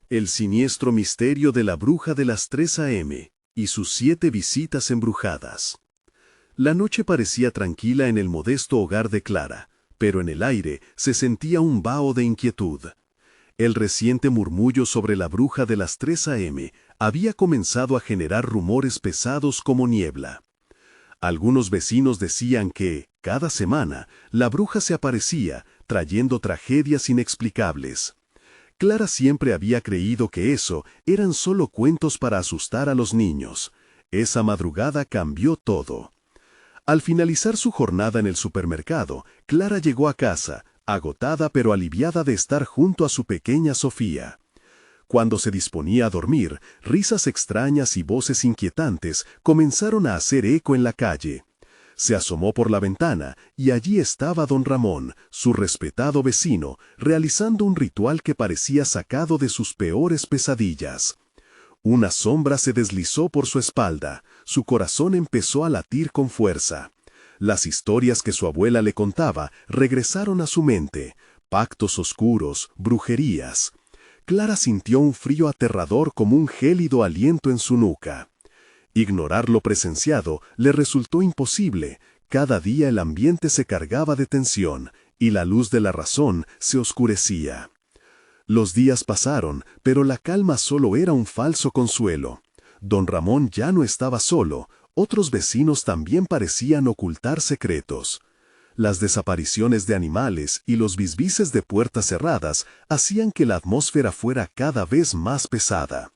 El siniestro misterio de la bruja de las 3 a.m. y sus 7 visitas embrujadas. La noche parecía tranquila en el modesto hogar de Clara, pero en el aire se sentía un vaho de inquietud. El reciente murmullo sobre la bruja de las 3 a.m. había comenzado a generar rumores pesados como niebla. Algunos vecinos decían que, cada semana, la bruja se aparecía, trayendo tragedias inexplicables. Clara siempre había creído que eso eran solo cuentos para asustar a los niños. Esa madrugada cambió todo. Al finalizar su jornada en el supermercado, Clara llegó a casa, agotada pero aliviada de estar junto a su pequeña Sofía. Cuando se disponía a dormir, risas extrañas y voces inquietantes comenzaron a hacer eco en la calle. Se asomó por la ventana y allí estaba don Ramón, su respetado vecino, realizando un ritual que parecía sacado de sus peores pesadillas. Una sombra se deslizó por su espalda, su corazón empezó a latir con fuerza. Las historias que su abuela le contaba regresaron a su mente, pactos oscuros, brujerías. Clara sintió un frío aterrador como un gélido aliento en su nuca. Ignorar lo presenciado le resultó imposible. Cada día el ambiente se cargaba de tensión, y la luz de la razón se oscurecía. Los días pasaron, pero la calma solo era un falso consuelo. Don Ramón ya no estaba solo, otros vecinos también parecían ocultar secretos. Las desapariciones de animales y los bisbices de puertas cerradas hacían que la atmósfera fuera cada vez más pesada.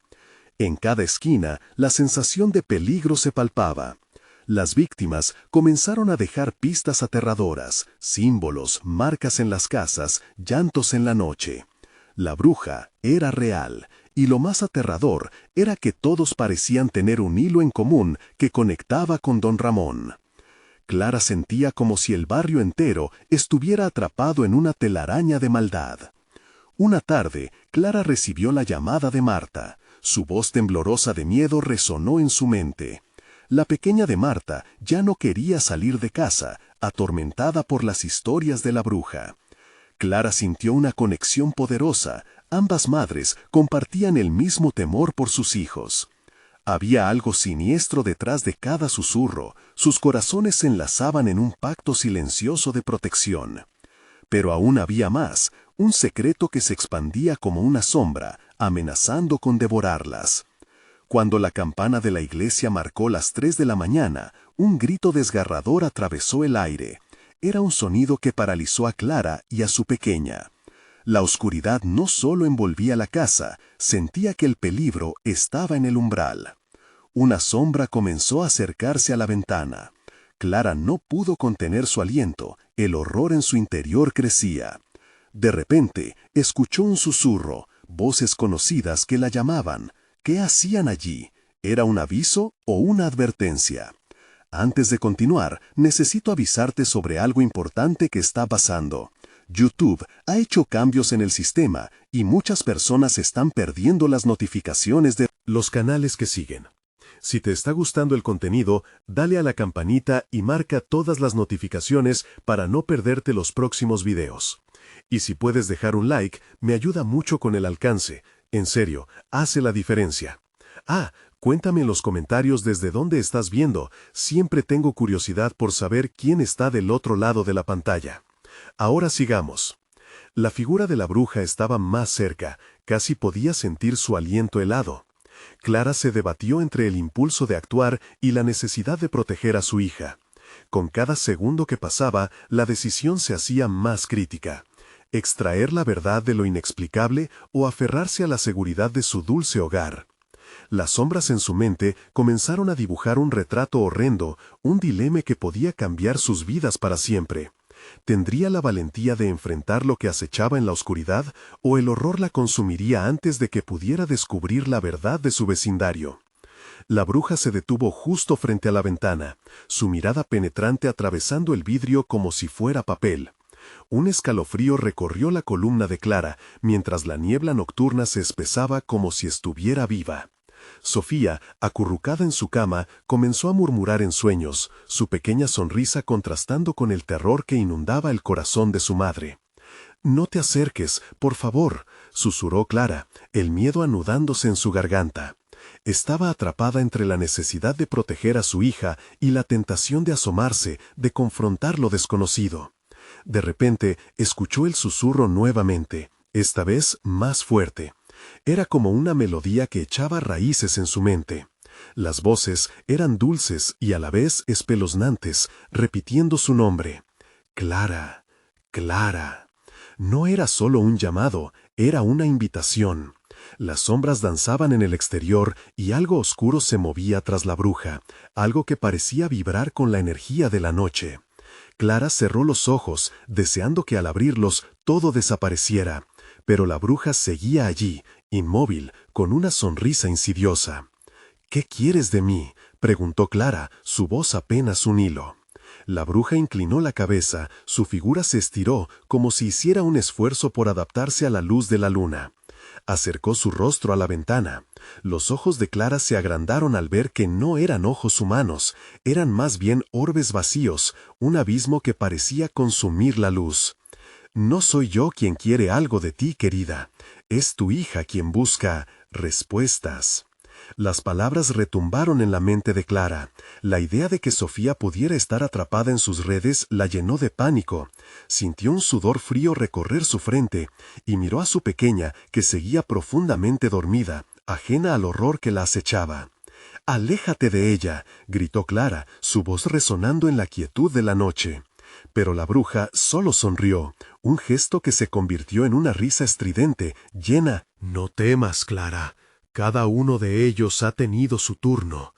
En cada esquina, la sensación de peligro se palpaba. Las víctimas comenzaron a dejar pistas aterradoras, símbolos, marcas en las casas, llantos en la noche. La bruja era real, y lo más aterrador era que todos parecían tener un hilo en común que conectaba con don Ramón. Clara sentía como si el barrio entero estuviera atrapado en una telaraña de maldad. Una tarde, Clara recibió la llamada de Marta. Su voz temblorosa de miedo resonó en su mente. La pequeña de Marta ya no quería salir de casa, atormentada por las historias de la bruja. Clara sintió una conexión poderosa. Ambas madres compartían el mismo temor por sus hijos. Había algo siniestro detrás de cada susurro. Sus corazones se enlazaban en un pacto silencioso de protección. Pero aún había más, un secreto que se expandía como una sombra, amenazando con devorarlas. Cuando la campana de la iglesia marcó las 3 de la mañana, un grito desgarrador atravesó el aire. Era un sonido que paralizó a Clara y a su pequeña. La oscuridad no solo envolvía la casa, sentía que el peligro estaba en el umbral. Una sombra comenzó a acercarse a la ventana. Clara no pudo contener su aliento, el horror en su interior crecía. De repente, escuchó un susurro, voces conocidas que la llamaban. ¿Qué hacían allí? ¿Era un aviso o una advertencia? Antes de continuar, necesito avisarte sobre algo importante que está pasando. YouTube ha hecho cambios en el sistema y muchas personas están perdiendo las notificaciones de los canales que siguen. Si te está gustando el contenido, dale a la campanita y marca todas las notificaciones para no perderte los próximos videos. Y si puedes dejar un like, me ayuda mucho con el alcance. En serio, hace la diferencia. Cuéntame en los comentarios desde dónde estás viendo. Siempre tengo curiosidad por saber quién está del otro lado de la pantalla. Ahora sigamos. La figura de la bruja estaba más cerca, casi podía sentir su aliento helado. Clara se debatió entre el impulso de actuar y la necesidad de proteger a su hija. Con cada segundo que pasaba, la decisión se hacía más crítica. ¿Extraer la verdad de lo inexplicable o aferrarse a la seguridad de su dulce hogar? Las sombras en su mente comenzaron a dibujar un retrato horrendo, un dilema que podía cambiar sus vidas para siempre. ¿Tendría la valentía de enfrentar lo que acechaba en la oscuridad o el horror la consumiría antes de que pudiera descubrir la verdad de su vecindario? La bruja se detuvo justo frente a la ventana, su mirada penetrante atravesando el vidrio como si fuera papel. Un escalofrío recorrió la columna de Clara, mientras la niebla nocturna se espesaba como si estuviera viva. Sofía, acurrucada en su cama, comenzó a murmurar en sueños, su pequeña sonrisa contrastando con el terror que inundaba el corazón de su madre. «No te acerques, por favor. susurró Clara, el miedo anudándose en su garganta. Estaba atrapada entre la necesidad de proteger a su hija y la tentación de asomarse, de confrontar lo desconocido. De repente, escuchó el susurro nuevamente, esta vez más fuerte. Era como una melodía que echaba raíces en su mente. Las voces eran dulces y a la vez espeluznantes, repitiendo su nombre. Clara, Clara. No era solo un llamado, era una invitación. Las sombras danzaban en el exterior y algo oscuro se movía tras la bruja, algo que parecía vibrar con la energía de la noche. Clara cerró los ojos, deseando que al abrirlos todo desapareciera, pero la bruja seguía allí, inmóvil, con una sonrisa insidiosa. «¿Qué quieres de mí?», preguntó Clara, su voz apenas un hilo. La bruja inclinó la cabeza, su figura se estiró como si hiciera un esfuerzo por adaptarse a la luz de la luna. Acercó su rostro a la ventana. Los ojos de Clara se agrandaron al ver que no eran ojos humanos, eran más bien orbes vacíos, un abismo que parecía consumir la luz. «No soy yo quien quiere algo de ti, querida. Es tu hija quien busca respuestas». Las palabras retumbaron en la mente de Clara. La idea de que Sofía pudiera estar atrapada en sus redes la llenó de pánico. Sintió un sudor frío recorrer su frente y miró a su pequeña, que seguía profundamente dormida, ajena al horror que la acechaba. «Aléjate de ella», gritó Clara, su voz resonando en la quietud de la noche. Pero la bruja solo sonrió, un gesto que se convirtió en una risa estridente, llena. «No temas, Clara. Cada uno de ellos ha tenido su turno,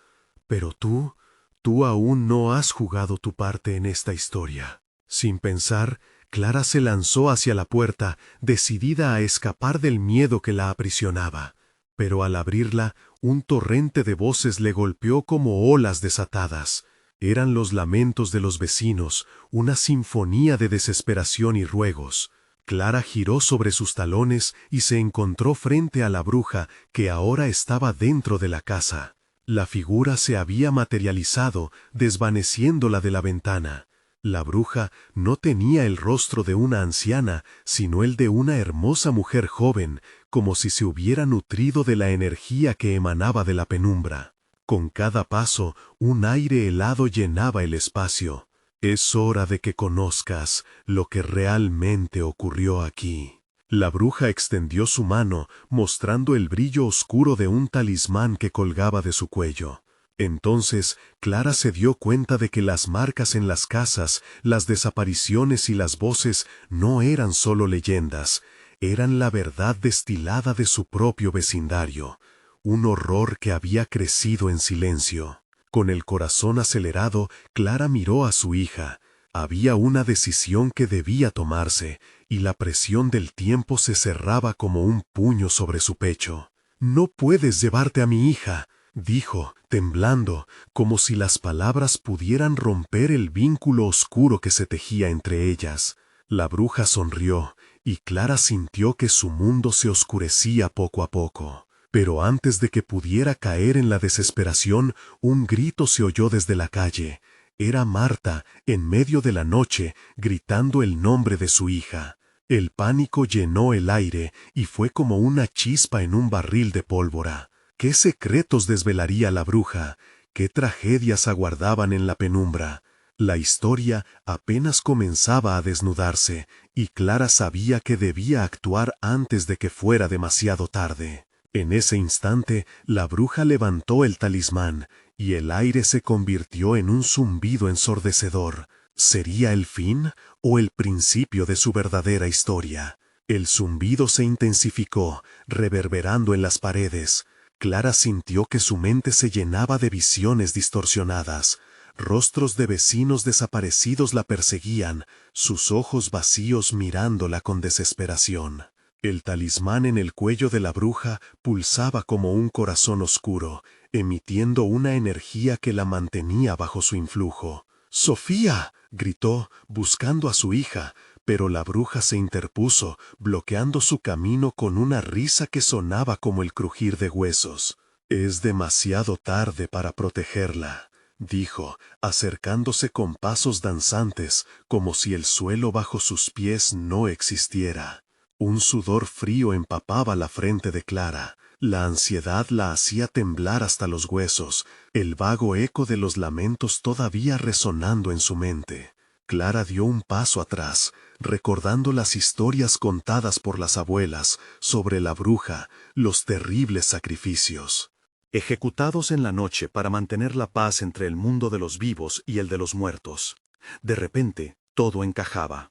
pero tú aún no has jugado tu parte en esta historia». Sin pensar, Clara se lanzó hacia la puerta, decidida a escapar del miedo que la aprisionaba. Pero al abrirla, un torrente de voces le golpeó como olas desatadas. Eran los lamentos de los vecinos, una sinfonía de desesperación y ruegos. Clara giró sobre sus talones y se encontró frente a la bruja que ahora estaba dentro de la casa. La figura se había materializado, desvaneciéndola de la ventana. La bruja no tenía el rostro de una anciana, sino el de una hermosa mujer joven, como si se hubiera nutrido de la energía que emanaba de la penumbra. Con cada paso, un aire helado llenaba el espacio. «Es hora de que conozcas lo que realmente ocurrió aquí». La bruja extendió su mano, mostrando el brillo oscuro de un talismán que colgaba de su cuello. Entonces, Clara se dio cuenta de que las marcas en las casas, las desapariciones y las voces no eran solo leyendas, eran la verdad destilada de su propio vecindario, un horror que había crecido en silencio. Con el corazón acelerado, Clara miró a su hija. Había una decisión que debía tomarse, y la presión del tiempo se cerraba como un puño sobre su pecho. «No puedes llevarte a mi hija», dijo, temblando, como si las palabras pudieran romper el vínculo oscuro que se tejía entre ellas. La bruja sonrió, y Clara sintió que su mundo se oscurecía poco a poco. Pero antes de que pudiera caer en la desesperación, un grito se oyó desde la calle. Era Marta, en medio de la noche, gritando el nombre de su hija. El pánico llenó el aire y fue como una chispa en un barril de pólvora. ¿Qué secretos desvelaría la bruja? ¿Qué tragedias aguardaban en la penumbra? La historia apenas comenzaba a desnudarse, y Clara sabía que debía actuar antes de que fuera demasiado tarde. En ese instante, la bruja levantó el talismán, y el aire se convirtió en un zumbido ensordecedor. ¿Sería el fin o el principio de su verdadera historia? El zumbido se intensificó, reverberando en las paredes. Clara sintió que su mente se llenaba de visiones distorsionadas. Rostros de vecinos desaparecidos la perseguían, sus ojos vacíos mirándola con desesperación. El talismán en el cuello de la bruja pulsaba como un corazón oscuro, emitiendo una energía que la mantenía bajo su influjo. «¡Sofía!», gritó, buscando a su hija, pero la bruja se interpuso, bloqueando su camino con una risa que sonaba como el crujir de huesos. «Es demasiado tarde para protegerla», dijo, acercándose con pasos danzantes, como si el suelo bajo sus pies no existiera. Un sudor frío empapaba la frente de Clara. La ansiedad la hacía temblar hasta los huesos, el vago eco de los lamentos todavía resonando en su mente. Clara dio un paso atrás, recordando las historias contadas por las abuelas sobre la bruja, los terribles sacrificios ejecutados en la noche para mantener la paz entre el mundo de los vivos y el de los muertos. De repente, todo encajaba.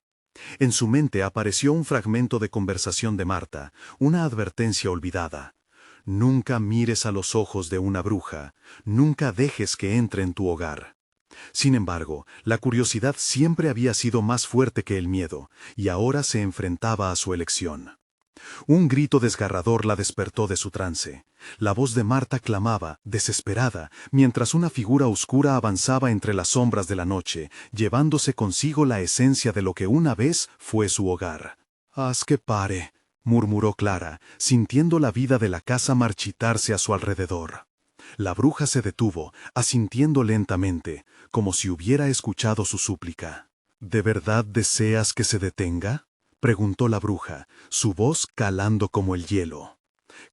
En su mente apareció un fragmento de conversación de Marta, una advertencia olvidada. Nunca mires a los ojos de una bruja, nunca dejes que entre en tu hogar. Sin embargo, la curiosidad siempre había sido más fuerte que el miedo, y ahora se enfrentaba a su elección. Un grito desgarrador la despertó de su trance. La voz de Marta clamaba, desesperada, mientras una figura oscura avanzaba entre las sombras de la noche, llevándose consigo la esencia de lo que una vez fue su hogar. «Haz que pare», murmuró Clara, sintiendo la vida de la casa marchitarse a su alrededor. La bruja se detuvo, asintiendo lentamente, como si hubiera escuchado su súplica. «¿De verdad deseas que se detenga?», preguntó la bruja, su voz calando como el hielo.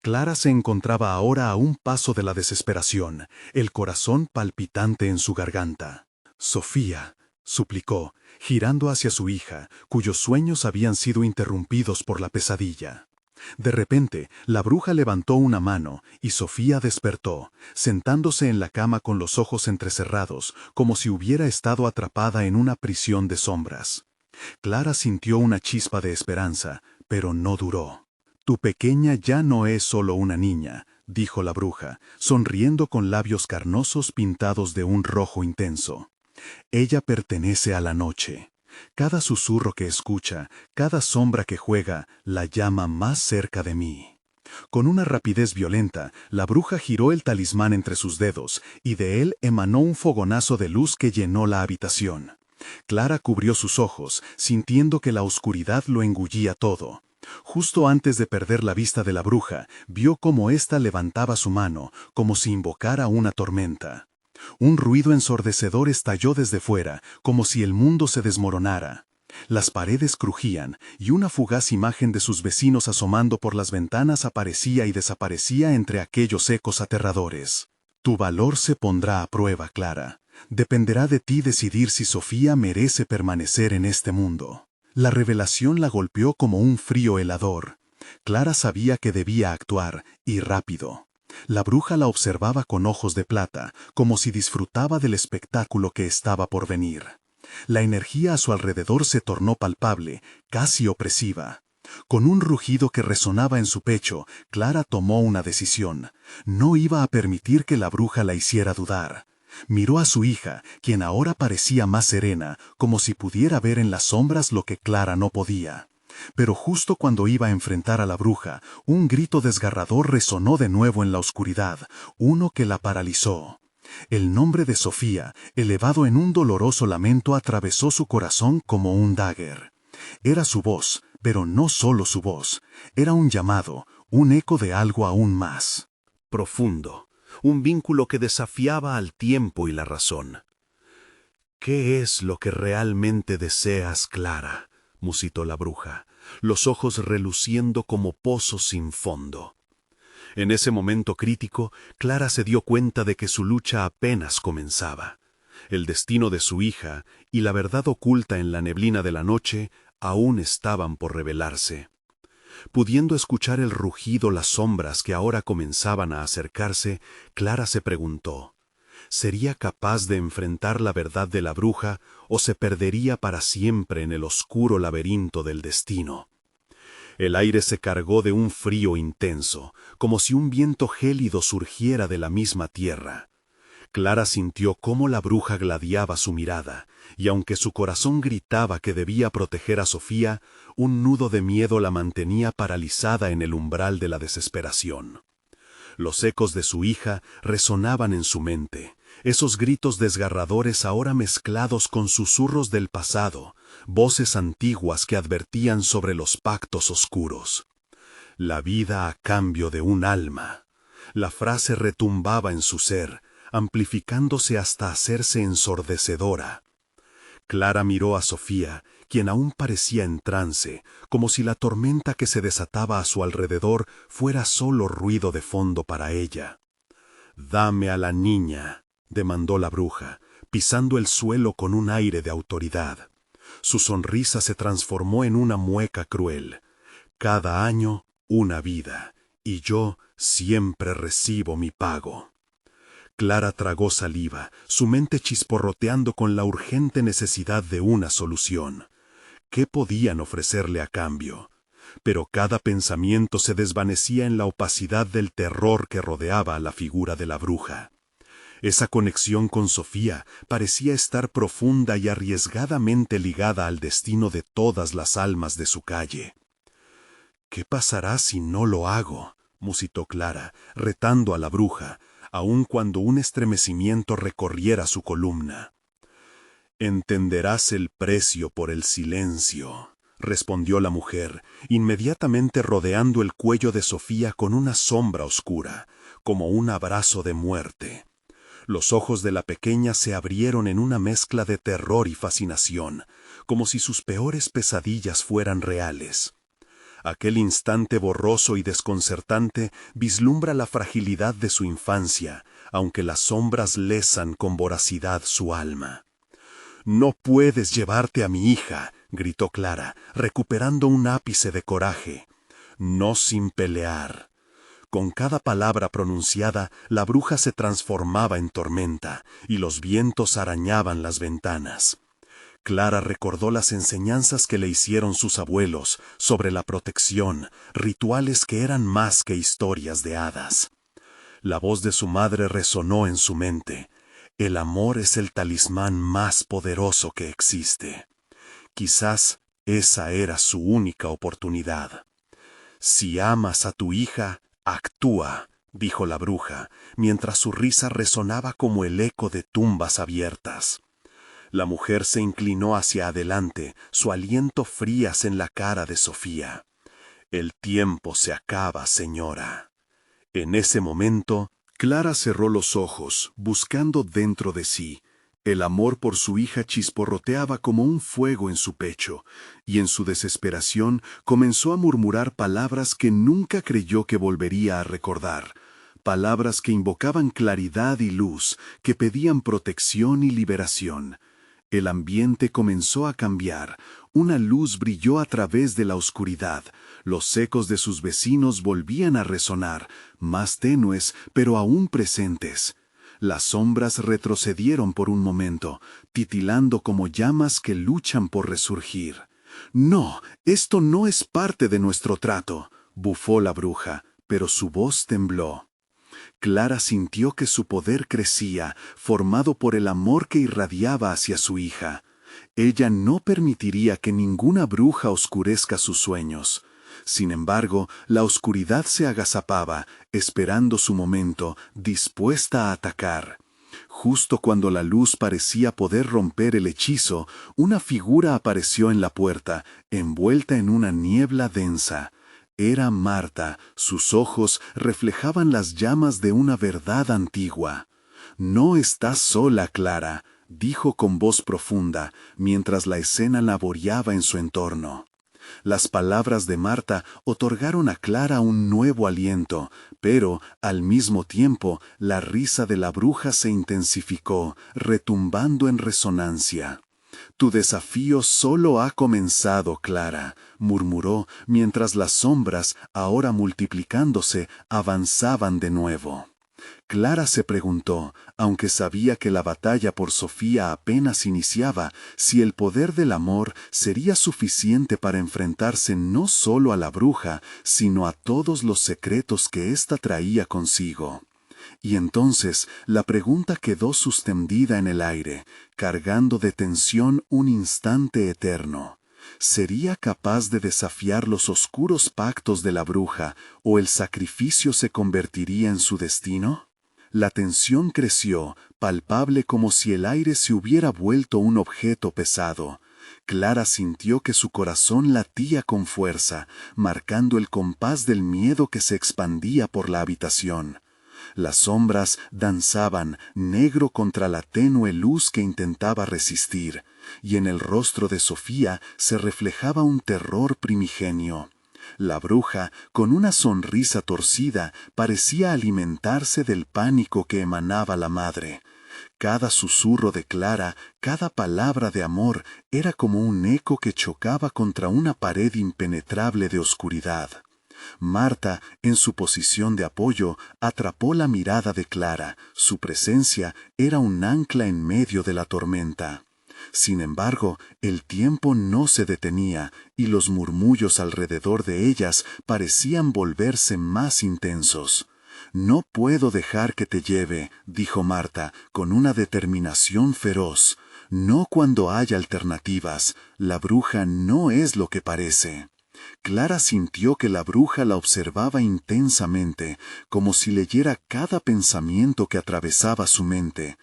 Clara se encontraba ahora a un paso de la desesperación, el corazón palpitante en su garganta. «Sofía», suplicó, girando hacia su hija, cuyos sueños habían sido interrumpidos por la pesadilla. De repente, la bruja levantó una mano y Sofía despertó, sentándose en la cama con los ojos entrecerrados, como si hubiera estado atrapada en una prisión de sombras. Clara sintió una chispa de esperanza, pero no duró. «Tu pequeña ya no es solo una niña», dijo la bruja, sonriendo con labios carnosos pintados de un rojo intenso. «Ella pertenece a la noche. Cada susurro que escucha, cada sombra que juega, la llama más cerca de mí». Con una rapidez violenta, la bruja giró el talismán entre sus dedos, y de él emanó un fogonazo de luz que llenó la habitación. Clara cubrió sus ojos, sintiendo que la oscuridad lo engullía todo. Justo antes de perder la vista de la bruja, vio cómo ésta levantaba su mano, como si invocara una tormenta. Un ruido ensordecedor estalló desde fuera, como si el mundo se desmoronara. Las paredes crujían, y una fugaz imagen de sus vecinos asomando por las ventanas aparecía y desaparecía entre aquellos ecos aterradores. «Tu valor se pondrá a prueba, Clara. Dependerá de ti decidir si Sofía merece permanecer en este mundo». La revelación la golpeó como un frío helador. Clara sabía que debía actuar, y rápido. La bruja la observaba con ojos de plata, como si disfrutaba del espectáculo que estaba por venir. La energía a su alrededor se tornó palpable, casi opresiva. Con un rugido que resonaba en su pecho, Clara tomó una decisión. No iba a permitir que la bruja la hiciera dudar. Miró a su hija, quien ahora parecía más serena, como si pudiera ver en las sombras lo que Clara no podía. Pero justo cuando iba a enfrentar a la bruja, un grito desgarrador resonó de nuevo en la oscuridad, uno que la paralizó. El nombre de Sofía, elevado en un doloroso lamento, atravesó su corazón como un dagger. Era su voz, pero no solo su voz. Era un llamado, un eco de algo aún más profundo. Un vínculo que desafiaba al tiempo y la razón. «¿Qué es lo que realmente deseas, Clara?», musitó la bruja, los ojos reluciendo como pozos sin fondo. En ese momento crítico, Clara se dio cuenta de que su lucha apenas comenzaba. El destino de su hija y la verdad oculta en la neblina de la noche aún estaban por revelarse. Pudiendo escuchar el rugido, las sombras que ahora comenzaban a acercarse, Clara se preguntó, ¿sería capaz de enfrentar la verdad de la bruja o se perdería para siempre en el oscuro laberinto del destino? El aire se cargó de un frío intenso, como si un viento gélido surgiera de la misma tierra. Clara sintió cómo la bruja gladiaba su mirada, y aunque su corazón gritaba que debía proteger a Sofía, un nudo de miedo la mantenía paralizada en el umbral de la desesperación. Los ecos de su hija resonaban en su mente, esos gritos desgarradores ahora mezclados con susurros del pasado, voces antiguas que advertían sobre los pactos oscuros. «La vida a cambio de un alma». La frase retumbaba en su ser, amplificándose hasta hacerse ensordecedora. Clara miró a Sofía, quien aún parecía en trance, como si la tormenta que se desataba a su alrededor fuera solo ruido de fondo para ella. «Dame a la niña», demandó la bruja, pisando el suelo con un aire de autoridad. Su sonrisa se transformó en una mueca cruel. «Cada año, una vida, y yo siempre recibo mi pago». Clara tragó saliva, su mente chisporroteando con la urgente necesidad de una solución. ¿Qué podían ofrecerle a cambio? Pero cada pensamiento se desvanecía en la opacidad del terror que rodeaba a la figura de la bruja. Esa conexión con Sofía parecía estar profunda y arriesgadamente ligada al destino de todas las almas de su calle. «¿Qué pasará si no lo hago?», musitó Clara, retando a la bruja, aun cuando un estremecimiento recorriera su columna. «Entenderás el precio por el silencio», respondió la mujer, inmediatamente rodeando el cuello de Sofía con una sombra oscura, como un abrazo de muerte. Los ojos de la pequeña se abrieron en una mezcla de terror y fascinación, como si sus peores pesadillas fueran reales. Aquel instante borroso y desconcertante vislumbra la fragilidad de su infancia, aunque las sombras lesan con voracidad su alma. «No puedes llevarte a mi hija», gritó Clara, recuperando un ápice de coraje. «No sin pelear». Con cada palabra pronunciada, la bruja se transformaba en tormenta, y los vientos arañaban las ventanas. Clara recordó las enseñanzas que le hicieron sus abuelos sobre la protección, rituales que eran más que historias de hadas. La voz de su madre resonó en su mente. El amor es el talismán más poderoso que existe. Quizás esa era su única oportunidad. «Si amas a tu hija, actúa», dijo la bruja, mientras su risa resonaba como el eco de tumbas abiertas. La mujer se inclinó hacia adelante, su aliento frías en la cara de Sofía. «El tiempo se acaba, señora». En ese momento, Clara cerró los ojos, buscando dentro de sí. El amor por su hija chisporroteaba como un fuego en su pecho, y en su desesperación comenzó a murmurar palabras que nunca creyó que volvería a recordar. Palabras que invocaban claridad y luz, que pedían protección y liberación. El ambiente comenzó a cambiar. Una luz brilló a través de la oscuridad. Los ecos de sus vecinos volvían a resonar, más tenues, pero aún presentes. Las sombras retrocedieron por un momento, titilando como llamas que luchan por resurgir. «No, esto no es parte de nuestro trato», bufó la bruja, pero su voz tembló. Clara sintió que su poder crecía, formado por el amor que irradiaba hacia su hija. Ella no permitiría que ninguna bruja oscurezca sus sueños. Sin embargo, la oscuridad se agazapaba, esperando su momento, dispuesta a atacar. Justo cuando la luz parecía poder romper el hechizo, una figura apareció en la puerta, envuelta en una niebla densa. Era Marta, sus ojos reflejaban las llamas de una verdad antigua. «No estás sola, Clara», dijo con voz profunda, mientras la escena laboreaba en su entorno. Las palabras de Marta otorgaron a Clara un nuevo aliento, pero, al mismo tiempo, la risa de la bruja se intensificó, retumbando en resonancia. «Tu desafío solo ha comenzado, Clara», murmuró, mientras las sombras, ahora multiplicándose, avanzaban de nuevo. Clara se preguntó, aunque sabía que la batalla por Sofía apenas iniciaba, si el poder del amor sería suficiente para enfrentarse no solo a la bruja, sino a todos los secretos que ésta traía consigo. Y entonces la pregunta quedó suspendida en el aire, cargando de tensión un instante eterno. ¿Sería capaz de desafiar los oscuros pactos de la bruja, o el sacrificio se convertiría en su destino? La tensión creció, palpable como si el aire se hubiera vuelto un objeto pesado. Clara sintió que su corazón latía con fuerza, marcando el compás del miedo que se expandía por la habitación. Las sombras danzaban, negro contra la tenue luz que intentaba resistir. y en el rostro de Sofía se reflejaba un terror primigenio. La bruja, con una sonrisa torcida, parecía alimentarse del pánico que emanaba la madre. Cada susurro de Clara, cada palabra de amor, era como un eco que chocaba contra una pared impenetrable de oscuridad. Marta, en su posición de apoyo, atrapó la mirada de Clara. Su presencia era un ancla en medio de la tormenta. Sin embargo, el tiempo no se detenía y los murmullos alrededor de ellas parecían volverse más intensos. «No puedo dejar que te lleve», dijo Marta, con una determinación feroz. «No cuando hay alternativas. La bruja no es lo que parece». Clara sintió que la bruja la observaba intensamente, como si leyera cada pensamiento que atravesaba su mente.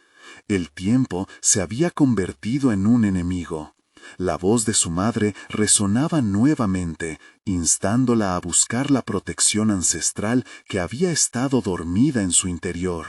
El tiempo se había convertido en un enemigo. La voz de su madre resonaba nuevamente, instándola a buscar la protección ancestral que había estado dormida en su interior.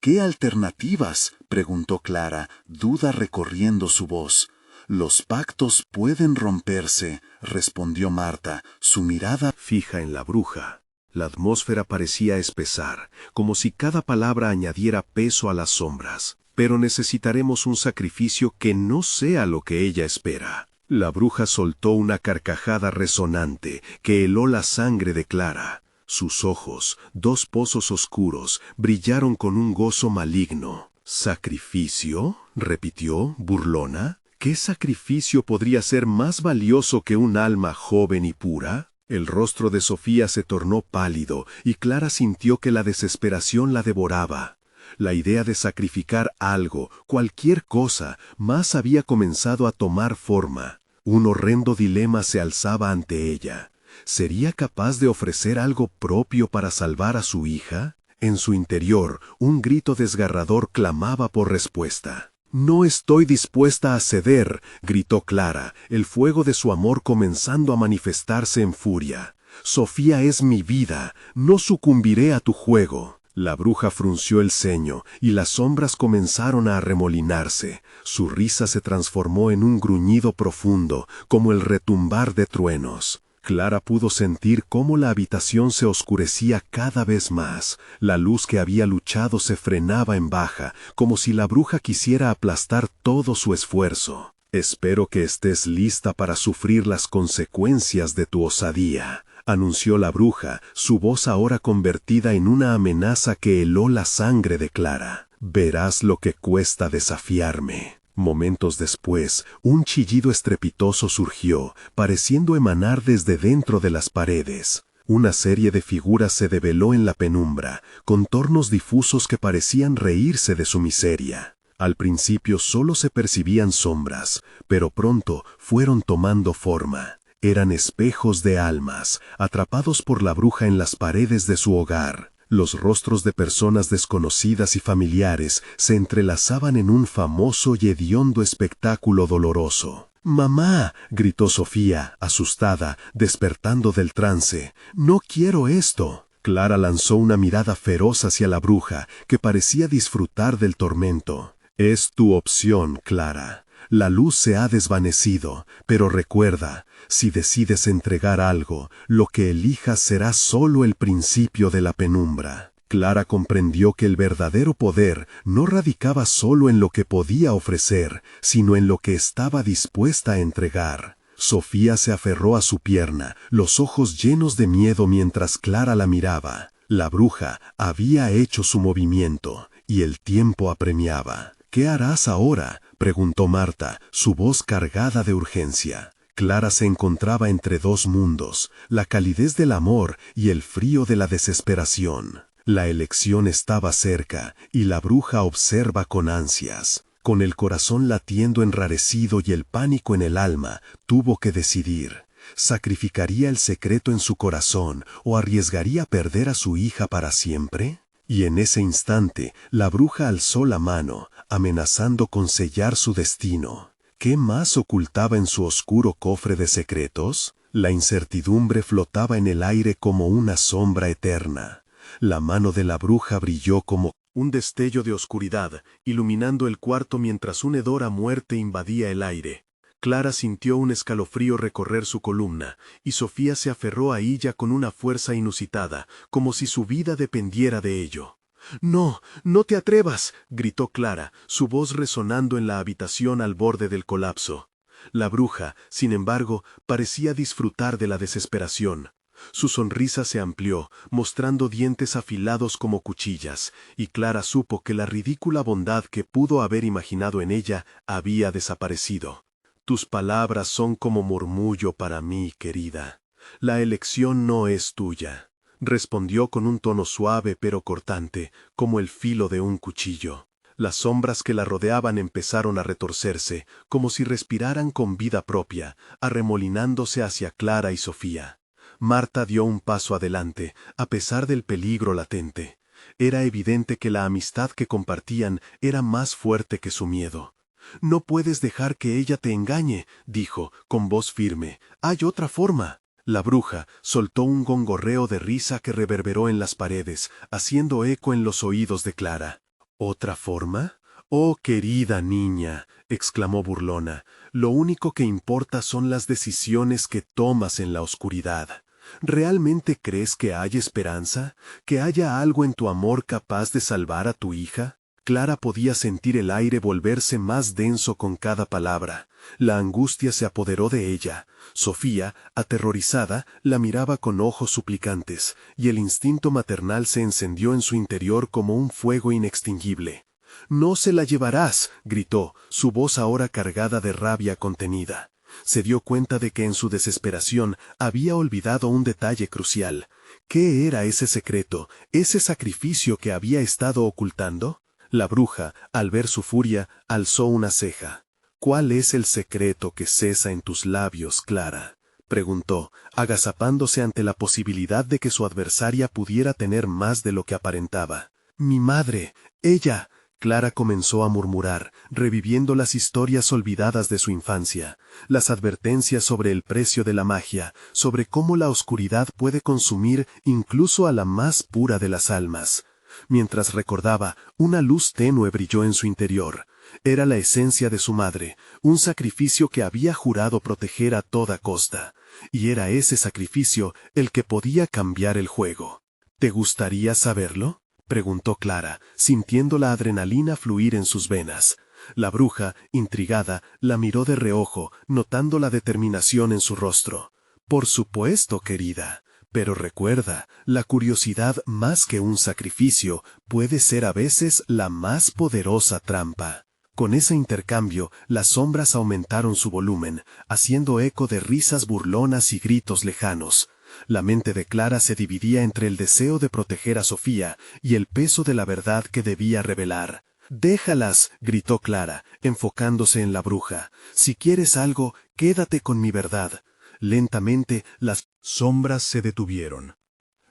«¿Qué alternativas?», preguntó Clara, duda recorriendo su voz. «Los pactos pueden romperse», respondió Marta, su mirada fija en la bruja. La atmósfera parecía espesar, como si cada palabra añadiera peso a las sombras. «Pero necesitaremos un sacrificio que no sea lo que ella espera». La bruja soltó una carcajada resonante que heló la sangre de Clara. Sus ojos, dos pozos oscuros, brillaron con un gozo maligno. «¿Sacrificio?», repitió, burlona. «¿Qué sacrificio podría ser más valioso que un alma joven y pura?». El rostro de Sofía se tornó pálido y Clara sintió que la desesperación la devoraba. La idea de sacrificar algo, cualquier cosa, más había comenzado a tomar forma. Un horrendo dilema se alzaba ante ella. ¿Sería capaz de ofrecer algo propio para salvar a su hija? En su interior, un grito desgarrador clamaba por respuesta. «No estoy dispuesta a ceder», gritó Clara, el fuego de su amor comenzando a manifestarse en furia. «Sofía es mi vida, no sucumbiré a tu juego». La bruja frunció el ceño y las sombras comenzaron a arremolinarse. Su risa se transformó en un gruñido profundo, como el retumbar de truenos. Clara pudo sentir cómo la habitación se oscurecía cada vez más. La luz que había luchado se frenaba en baja, como si la bruja quisiera aplastar todo su esfuerzo. «Espero que estés lista para sufrir las consecuencias de tu osadía», anunció la bruja, su voz ahora convertida en una amenaza que heló la sangre de Clara. «Verás lo que cuesta desafiarme». Momentos después, un chillido estrepitoso surgió, pareciendo emanar desde dentro de las paredes. Una serie de figuras se develó en la penumbra, contornos difusos que parecían reírse de su miseria. Al principio solo se percibían sombras, pero pronto fueron tomando forma. Eran espejos de almas, atrapados por la bruja en las paredes de su hogar. Los rostros de personas desconocidas y familiares se entrelazaban en un famoso y hediondo espectáculo doloroso. «¡Mamá!», gritó Sofía, asustada, despertando del trance. «No quiero esto». Clara lanzó una mirada feroz hacia la bruja, que parecía disfrutar del tormento. «Es tu opción, Clara. La luz se ha desvanecido, pero recuerda, si decides entregar algo, lo que elijas será solo el principio de la penumbra». Clara comprendió que el verdadero poder no radicaba solo en lo que podía ofrecer, sino en lo que estaba dispuesta a entregar. Sofía se aferró a su pierna, los ojos llenos de miedo mientras Clara la miraba. La bruja había hecho su movimiento, y el tiempo apremiaba. «¿Qué harás ahora?», preguntó Marta, su voz cargada de urgencia. Clara se encontraba entre dos mundos, la calidez del amor y el frío de la desesperación. La elección estaba cerca, y la bruja observa con ansias. Con el corazón latiendo enrarecido y el pánico en el alma, tuvo que decidir. ¿Sacrificaría el secreto en su corazón o arriesgaría perder a su hija para siempre? Y en ese instante, la bruja alzó la mano, amenazando con sellar su destino. ¿Qué más ocultaba en su oscuro cofre de secretos? La incertidumbre flotaba en el aire como una sombra eterna. La mano de la bruja brilló como un destello de oscuridad, iluminando el cuarto mientras un hedor a muerte invadía el aire. Clara sintió un escalofrío recorrer su columna, y Sofía se aferró a ella con una fuerza inusitada, como si su vida dependiera de ello. «No, no te atrevas», gritó Clara, su voz resonando en la habitación al borde del colapso. La bruja, sin embargo, parecía disfrutar de la desesperación. Su sonrisa se amplió, mostrando dientes afilados como cuchillas, y Clara supo que la ridícula bondad que pudo haber imaginado en ella había desaparecido. «Tus palabras son como murmullo para mí, querida. La elección no es tuya», respondió con un tono suave pero cortante, como el filo de un cuchillo. Las sombras que la rodeaban empezaron a retorcerse, como si respiraran con vida propia, arremolinándose hacia Clara y Sofía. Marta dio un paso adelante, a pesar del peligro latente. Era evidente que la amistad que compartían era más fuerte que su miedo. «No puedes dejar que ella te engañe», dijo, con voz firme. «Hay otra forma». La bruja soltó un gongorreo de risa que reverberó en las paredes, haciendo eco en los oídos de Clara. «¿Otra forma? Oh, querida niña», exclamó burlona, «lo único que importa son las decisiones que tomas en la oscuridad. ¿Realmente crees que hay esperanza? ¿Que haya algo en tu amor capaz de salvar a tu hija?» Clara podía sentir el aire volverse más denso con cada palabra. La angustia se apoderó de ella. Sofía, aterrorizada, la miraba con ojos suplicantes, y el instinto maternal se encendió en su interior como un fuego inextinguible. «No se la llevarás», gritó, su voz ahora cargada de rabia contenida. Se dio cuenta de que en su desesperación había olvidado un detalle crucial. ¿Qué era ese secreto, ese sacrificio que había estado ocultando? La bruja, al ver su furia, alzó una ceja. «¿Cuál es el secreto que cesa en tus labios, Clara?», preguntó, agazapándose ante la posibilidad de que su adversaria pudiera tener más de lo que aparentaba. «Mi madre, ella», Clara comenzó a murmurar, reviviendo las historias olvidadas de su infancia, las advertencias sobre el precio de la magia, sobre cómo la oscuridad puede consumir incluso a la más pura de las almas. Mientras recordaba, una luz tenue brilló en su interior. Era la esencia de su madre, un sacrificio que había jurado proteger a toda costa. Y era ese sacrificio el que podía cambiar el juego. «¿Te gustaría saberlo?», preguntó Clara, sintiendo la adrenalina fluir en sus venas. La bruja, intrigada, la miró de reojo, notando la determinación en su rostro. «Por supuesto, querida. Pero recuerda, la curiosidad más que un sacrificio puede ser a veces la más poderosa trampa». Con ese intercambio, las sombras aumentaron su volumen, haciendo eco de risas burlonas y gritos lejanos. La mente de Clara se dividía entre el deseo de proteger a Sofía y el peso de la verdad que debía revelar. «Déjalas», gritó Clara, enfocándose en la bruja. «Si quieres algo, quédate con mi verdad». Lentamente, las sombras se detuvieron.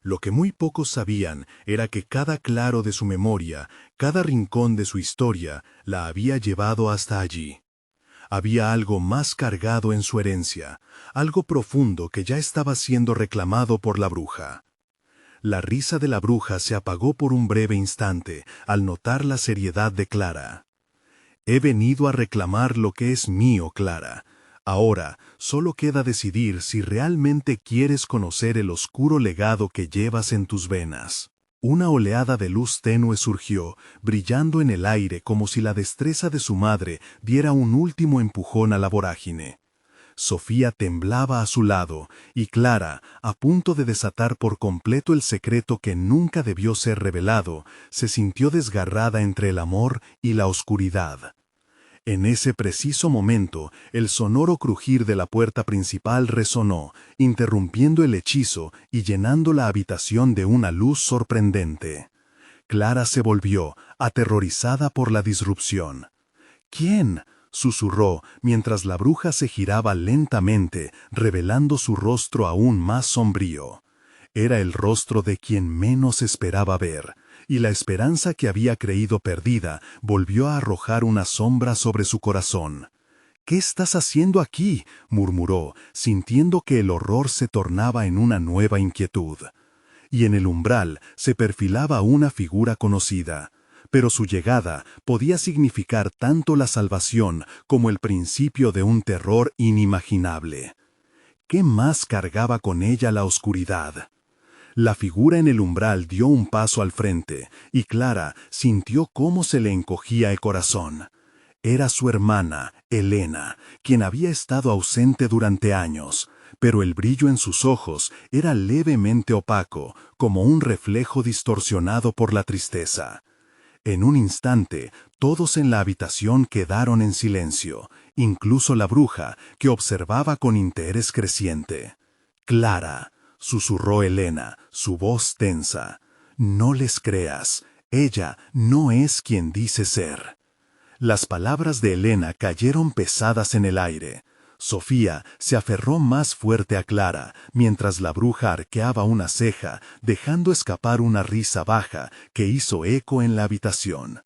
Lo que muy pocos sabían era que cada claro de su memoria, cada rincón de su historia, la había llevado hasta allí. Había algo más cargado en su herencia, algo profundo que ya estaba siendo reclamado por la bruja. La risa de la bruja se apagó por un breve instante al notar la seriedad de Clara. «He venido a reclamar lo que es mío, Clara. Ahora, solo queda decidir si realmente quieres conocer el oscuro legado que llevas en tus venas». Una oleada de luz tenue surgió, brillando en el aire como si la destreza de su madre diera un último empujón a la vorágine. Sofía temblaba a su lado, y Clara, a punto de desatar por completo el secreto que nunca debió ser revelado, se sintió desgarrada entre el amor y la oscuridad. En ese preciso momento, el sonoro crujir de la puerta principal resonó, interrumpiendo el hechizo y llenando la habitación de una luz sorprendente. Clara se volvió, aterrorizada por la disrupción. «¿Quién?», susurró, mientras la bruja se giraba lentamente, revelando su rostro aún más sombrío. Era el rostro de quien menos esperaba ver, y la esperanza que había creído perdida volvió a arrojar una sombra sobre su corazón. «¿Qué estás haciendo aquí?», murmuró, sintiendo que el horror se tornaba en una nueva inquietud. Y en el umbral se perfilaba una figura conocida. pero su llegada podía significar tanto la salvación como el principio de un terror inimaginable. ¿Qué más cargaba con ella la oscuridad? La figura en el umbral dio un paso al frente, y Clara sintió cómo se le encogía el corazón. Era su hermana, Elena, quien había estado ausente durante años, pero el brillo en sus ojos era levemente opaco, como un reflejo distorsionado por la tristeza. En un instante, todos en la habitación quedaron en silencio, incluso la bruja, que observaba con interés creciente. «Clara», susurró Elena, su voz tensa, «no les creas, ella no es quien dice ser». Las palabras de Elena cayeron pesadas en el aire. Sofía se aferró más fuerte a Clara, mientras la bruja arqueaba una ceja, dejando escapar una risa baja que hizo eco en la habitación.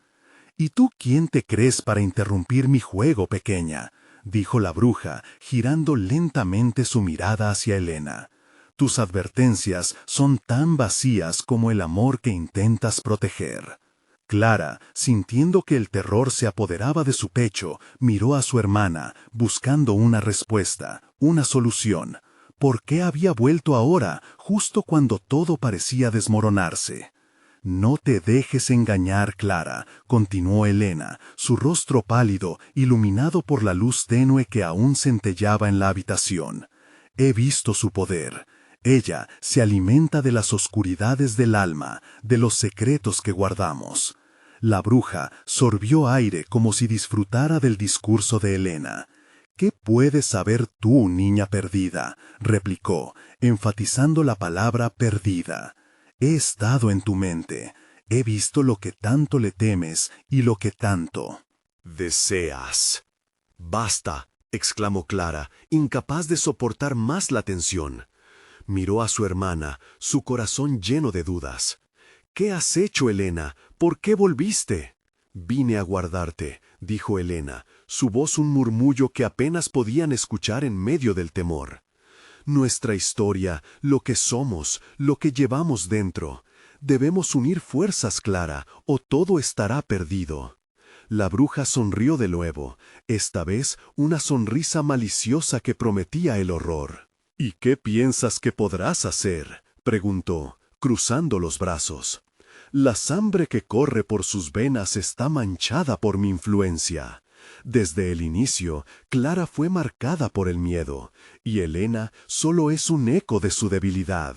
«¿Y tú quién te crees para interrumpir mi juego, pequeña?», dijo la bruja, girando lentamente su mirada hacia Elena. «Tus advertencias son tan vacías como el amor que intentas proteger». Clara, sintiendo que el terror se apoderaba de su pecho, miró a su hermana, buscando una respuesta, una solución. ¿Por qué había vuelto ahora, justo cuando todo parecía desmoronarse? «No te dejes engañar, Clara», continuó Elena, su rostro pálido, iluminado por la luz tenue que aún centelleaba en la habitación. «He visto su poder. Ella se alimenta de las oscuridades del alma, de los secretos que guardamos». La bruja sorbió aire como si disfrutara del discurso de Elena. «¿Qué puedes saber tú, niña perdida?», replicó, enfatizando la palabra perdida. «He estado en tu mente. He visto lo que tanto le temes y lo que tanto deseas». «Basta», exclamó Clara, incapaz de soportar más la tensión. Miró a su hermana, su corazón lleno de dudas. «¿Qué has hecho, Elena? ¿Por qué volviste?» «Vine a guardarte», dijo Elena, su voz un murmullo que apenas podían escuchar en medio del temor. «Nuestra historia, lo que somos, lo que llevamos dentro. Debemos unir fuerzas, Clara, o todo estará perdido». La bruja sonrió de nuevo, esta vez una sonrisa maliciosa que prometía el horror. «¿Y qué piensas que podrás hacer?», preguntó, cruzando los brazos. «La sangre que corre por sus venas está manchada por mi influencia». Desde el inicio, Clara fue marcada por el miedo, y Elena solo es un eco de su debilidad.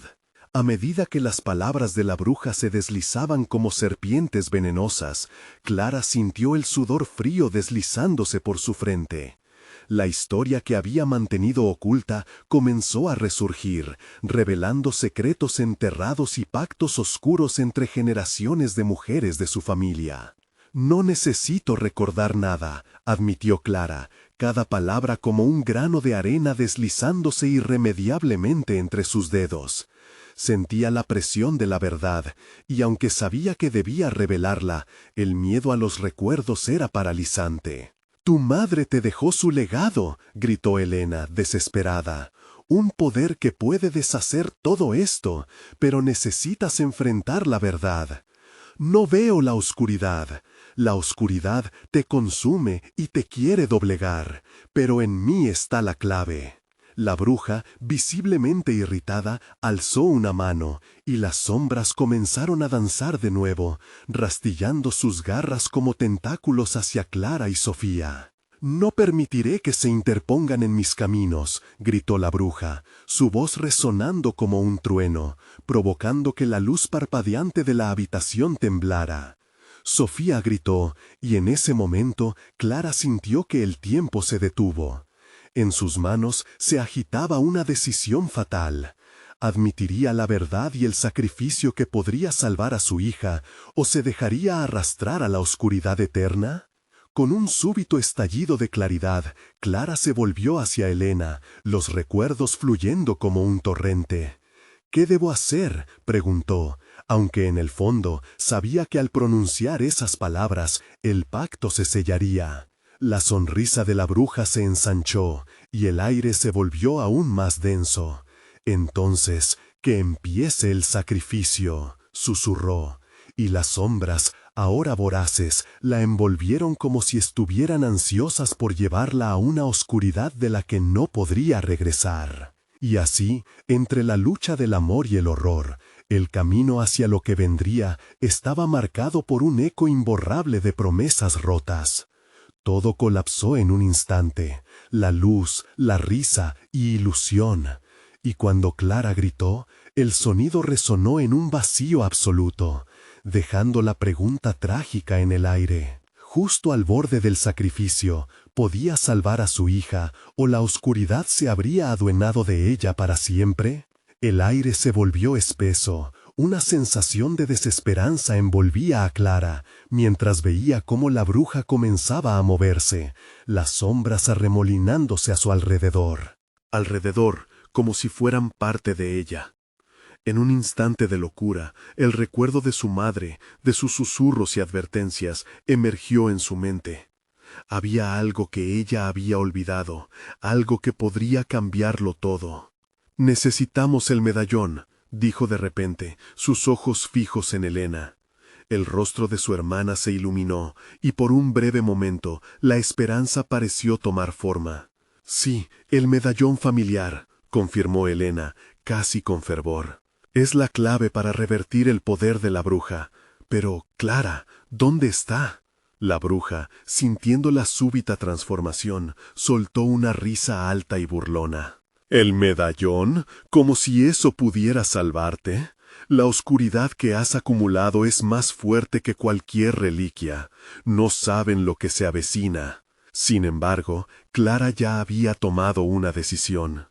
A medida que las palabras de la bruja se deslizaban como serpientes venenosas, Clara sintió el sudor frío deslizándose por su frente. La historia que había mantenido oculta comenzó a resurgir, revelando secretos enterrados y pactos oscuros entre generaciones de mujeres de su familia. «No necesito recordar nada», admitió Clara, cada palabra como un grano de arena deslizándose irremediablemente entre sus dedos. Sentía la presión de la verdad, y aunque sabía que debía revelarla, el miedo a los recuerdos era paralizante. «Tu madre te dejó su legado», gritó Elena, desesperada. «Un poder que puede deshacer todo esto, pero necesitas enfrentar la verdad». «No veo la oscuridad. La oscuridad te consume y te quiere doblegar, pero en mí está la clave». La bruja, visiblemente irritada, alzó una mano, y las sombras comenzaron a danzar de nuevo, rastillando sus garras como tentáculos hacia Clara y Sofía. «No permitiré que se interpongan en mis caminos», gritó la bruja, su voz resonando como un trueno, provocando que la luz parpadeante de la habitación temblara. Sofía gritó, y en ese momento Clara sintió que el tiempo se detuvo. En sus manos se agitaba una decisión fatal. ¿Admitiría la verdad y el sacrificio que podría salvar a su hija, o se dejaría arrastrar a la oscuridad eterna? Con un súbito estallido de claridad, Clara se volvió hacia Elena, los recuerdos fluyendo como un torrente. «¿Qué debo hacer?», preguntó, aunque en el fondo sabía que al pronunciar esas palabras el pacto se sellaría. La sonrisa de la bruja se ensanchó, y el aire se volvió aún más denso. «Entonces, que empiece el sacrificio», susurró, y las sombras, ahora voraces, la envolvieron como si estuvieran ansiosas por llevarla a una oscuridad de la que no podría regresar. Y así, entre la lucha del amor y el horror, el camino hacia lo que vendría estaba marcado por un eco imborrable de promesas rotas. Todo colapsó en un instante, la luz, la risa y ilusión. Y cuando Clara gritó, el sonido resonó en un vacío absoluto, dejando la pregunta trágica en el aire. Justo al borde del sacrificio, ¿podía salvar a su hija o la oscuridad se habría adueñado de ella para siempre? El aire se volvió espeso, una sensación de desesperanza envolvía a Clara, mientras veía cómo la bruja comenzaba a moverse, las sombras arremolinándose a su alrededor. Alrededor, como si fueran parte de ella. En un instante de locura, el recuerdo de su madre, de sus susurros y advertencias, emergió en su mente. Había algo que ella había olvidado, algo que podría cambiarlo todo. «Necesitamos el medallón», dijo de repente, sus ojos fijos en Elena. El rostro de su hermana se iluminó, y por un breve momento la esperanza pareció tomar forma. «Sí, el medallón familiar», confirmó Elena, casi con fervor. «Es la clave para revertir el poder de la bruja. Pero, Clara, ¿dónde está?» La bruja, sintiendo la súbita transformación, soltó una risa alta y burlona. «¿El medallón? ¿Como si eso pudiera salvarte? La oscuridad que has acumulado es más fuerte que cualquier reliquia. No saben lo que se avecina». Sin embargo, Clara ya había tomado una decisión.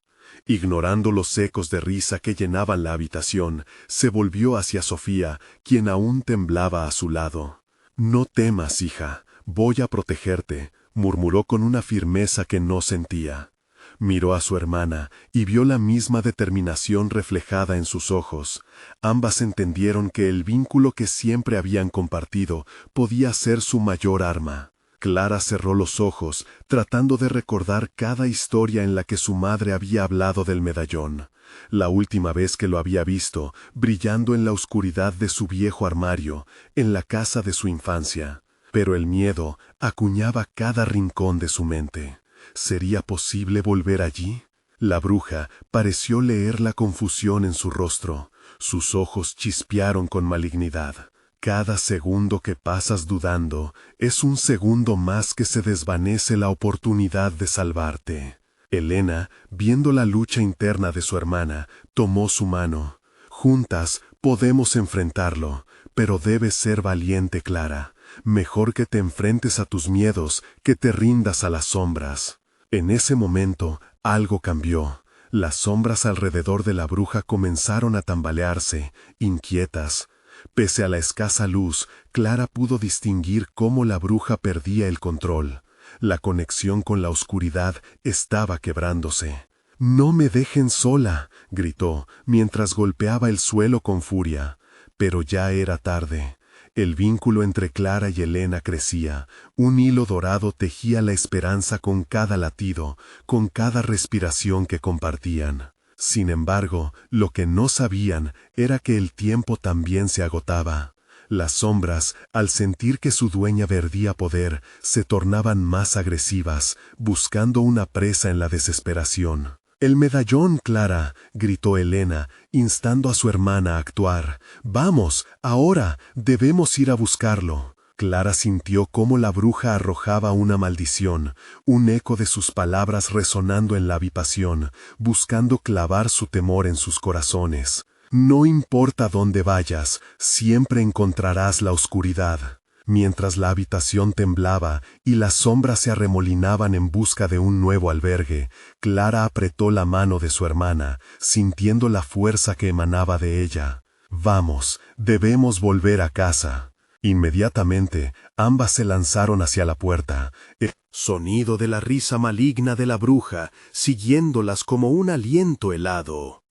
Ignorando los ecos de risa que llenaban la habitación, se volvió hacia Sofía, quien aún temblaba a su lado. «No temas, hija, voy a protegerte», murmuró con una firmeza que no sentía. Miró a su hermana y vio la misma determinación reflejada en sus ojos. Ambas entendieron que el vínculo que siempre habían compartido podía ser su mayor arma. Clara cerró los ojos, tratando de recordar cada historia en la que su madre había hablado del medallón. La última vez que lo había visto, brillando en la oscuridad de su viejo armario, en la casa de su infancia. Pero el miedo acuñaba cada rincón de su mente. ¿Sería posible volver allí? La bruja pareció leer la confusión en su rostro. Sus ojos chispearon con malignidad. «Cada segundo que pasas dudando es un segundo más que se desvanece la oportunidad de salvarte». Elena, viendo la lucha interna de su hermana, tomó su mano. «Juntas podemos enfrentarlo, pero debes ser valiente, Clara. Mejor que te enfrentes a tus miedos que te rindas a las sombras». En ese momento, algo cambió. Las sombras alrededor de la bruja comenzaron a tambalearse, inquietas. Pese a la escasa luz, Clara pudo distinguir cómo la bruja perdía el control. La conexión con la oscuridad estaba quebrándose. «No me dejen sola», gritó, mientras golpeaba el suelo con furia. Pero ya era tarde. El vínculo entre Clara y Elena crecía. Un hilo dorado tejía la esperanza con cada latido, con cada respiración que compartían. Sin embargo, lo que no sabían era que el tiempo también se agotaba. Las sombras, al sentir que su dueña perdía poder, se tornaban más agresivas, buscando una presa en la desesperación. «El medallón, Clara», gritó Elena, instando a su hermana a actuar. «Vamos, ahora, debemos ir a buscarlo». Clara sintió cómo la bruja arrojaba una maldición, un eco de sus palabras resonando en la habitación, buscando clavar su temor en sus corazones. «No importa dónde vayas, siempre encontrarás la oscuridad». Mientras la habitación temblaba y las sombras se arremolinaban en busca de un nuevo albergue, Clara apretó la mano de su hermana, sintiendo la fuerza que emanaba de ella. «Vamos, debemos volver a casa». Inmediatamente, ambas se lanzaron hacia la puerta. El sonido de la risa maligna de la bruja, siguiéndolas como un aliento helado.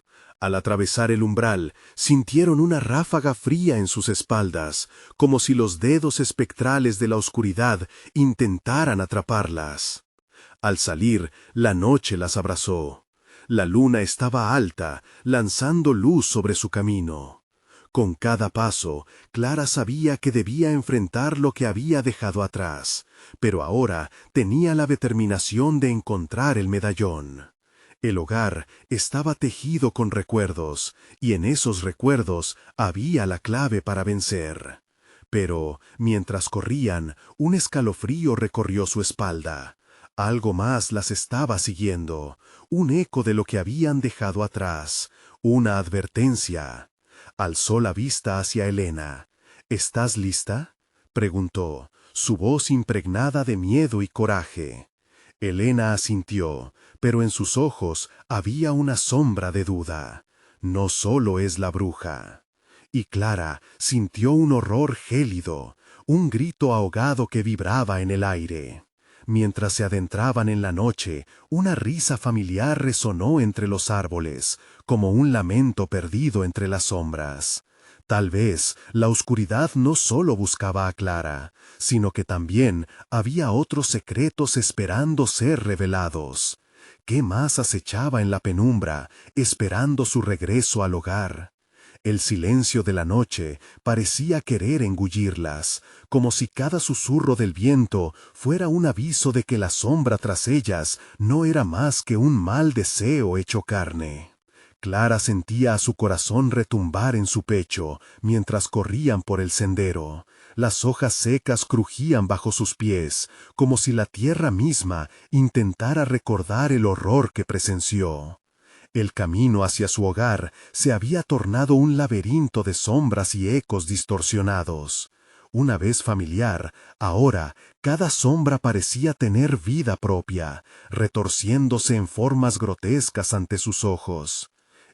Al atravesar el umbral, sintieron una ráfaga fría en sus espaldas, como si los dedos espectrales de la oscuridad intentaran atraparlas. Al salir, la noche las abrazó. La luna estaba alta, lanzando luz sobre su camino. Con cada paso, Clara sabía que debía enfrentar lo que había dejado atrás, pero ahora tenía la determinación de encontrar el medallón. El hogar estaba tejido con recuerdos, y en esos recuerdos había la clave para vencer. Pero, mientras corrían, un escalofrío recorrió su espalda. Algo más las estaba siguiendo, un eco de lo que habían dejado atrás, una advertencia. Alzó la vista hacia Elena. ¿Estás lista?, preguntó, su voz impregnada de miedo y coraje. Elena asintió, pero en sus ojos había una sombra de duda. No solo es la bruja. Y Clara sintió un horror gélido, un grito ahogado que vibraba en el aire. Mientras se adentraban en la noche, una risa familiar resonó entre los árboles, como un lamento perdido entre las sombras. Tal vez la oscuridad no solo buscaba a Clara, sino que también había otros secretos esperando ser revelados. ¿Qué más acechaba en la penumbra, esperando su regreso al hogar? El silencio de la noche parecía querer engullirlas, como si cada susurro del viento fuera un aviso de que la sombra tras ellas no era más que un mal deseo hecho carne. Clara sentía a su corazón retumbar en su pecho mientras corrían por el sendero. Las hojas secas crujían bajo sus pies, como si la tierra misma intentara recordar el horror que presenció. El camino hacia su hogar se había tornado un laberinto de sombras y ecos distorsionados. Una vez familiar, ahora cada sombra parecía tener vida propia, retorciéndose en formas grotescas ante sus ojos.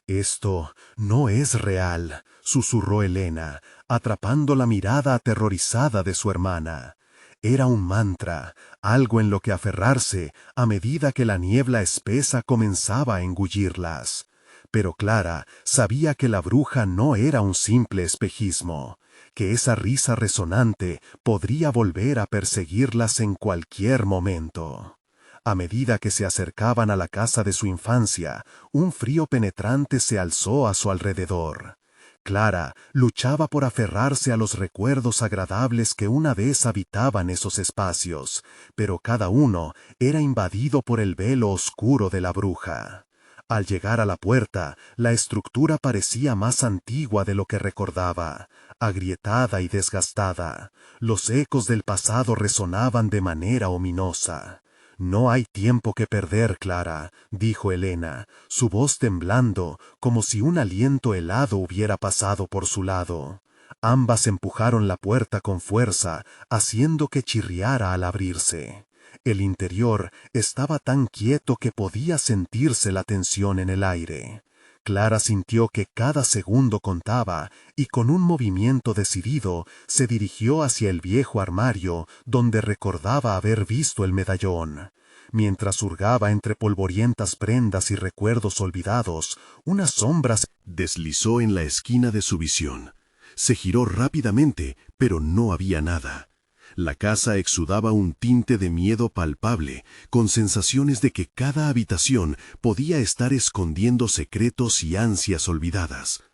«Esto no es real», susurró Elena, atrapando la mirada aterrorizada de su hermana. Era un mantra, algo en lo que aferrarse a medida que la niebla espesa comenzaba a engullirlas. Pero Clara sabía que la bruja no era un simple espejismo, que esa risa resonante podría volver a perseguirlas en cualquier momento. A medida que se acercaban a la casa de su infancia, un frío penetrante se alzó a su alrededor. Clara luchaba por aferrarse a los recuerdos agradables que una vez habitaban esos espacios, pero cada uno era invadido por el velo oscuro de la bruja. Al llegar a la puerta, la estructura parecía más antigua de lo que recordaba, agrietada y desgastada. Los ecos del pasado resonaban de manera ominosa. «No hay tiempo que perder, Clara», dijo Elena, su voz temblando como si un aliento helado hubiera pasado por su lado. Ambas empujaron la puerta con fuerza, haciendo que chirriara al abrirse. El interior estaba tan quieto que podía sentirse la tensión en el aire. Clara sintió que cada segundo contaba y con un movimiento decidido se dirigió hacia el viejo armario donde recordaba haber visto el medallón. Mientras hurgaba entre polvorientas prendas y recuerdos olvidados, una sombra se deslizó en la esquina de su visión. Se giró rápidamente, pero no había nada. La casa exudaba un tinte de miedo palpable, con sensaciones de que cada habitación podía estar escondiendo secretos y ansias olvidadas.